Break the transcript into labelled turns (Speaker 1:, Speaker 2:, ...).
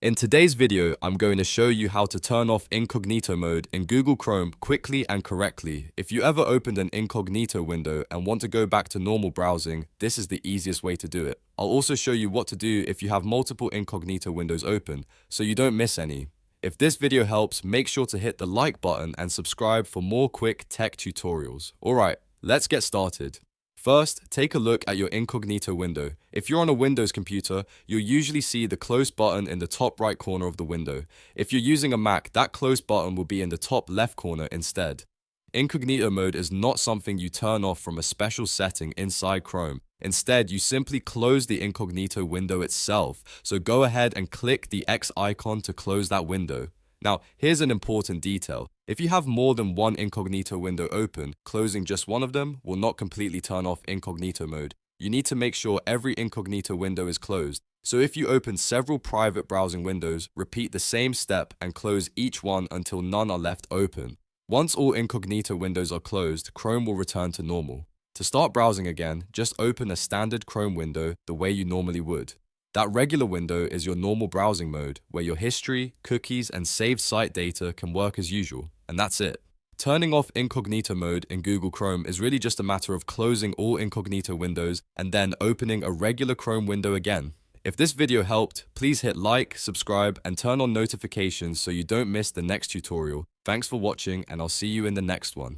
Speaker 1: In today's video, I'm going to show you how to turn off incognito mode in Google Chrome quickly and correctly. If you ever opened an incognito window and want to go back to normal browsing, this is the easiest way to do it. I'll also show you what to do if you have multiple incognito windows open, so you don't miss any. If this video helps, make sure to hit the like button and subscribe for more quick tech tutorials. Alright, let's get started. First, take a look at your incognito window. If you're on a Windows computer, you'll usually see the close button in the top right corner of the window. If you're using a Mac, that close button will be in the top left corner instead. Incognito mode is not something you turn off from a special setting inside Chrome. Instead, you simply close the incognito window itself. So go ahead and click the X icon to close that window. Now, here's an important detail. If you have more than one incognito window open, closing just one of them will not completely turn off incognito mode. You need to make sure every incognito window is closed. So if you open several private browsing windows, repeat the same step and close each one until none are left open. Once all incognito windows are closed, Chrome will return to normal. To start browsing again, just open a standard Chrome window the way you normally would. That regular window is your normal browsing mode, where your history, cookies, and saved site data can work as usual, and that's it. Turning off incognito mode in Google Chrome is really just a matter of closing all incognito windows and then opening a regular Chrome window again. If this video helped, please hit like, subscribe, and turn on notifications so you don't miss the next tutorial. Thanks for watching, and I'll see you in the next one.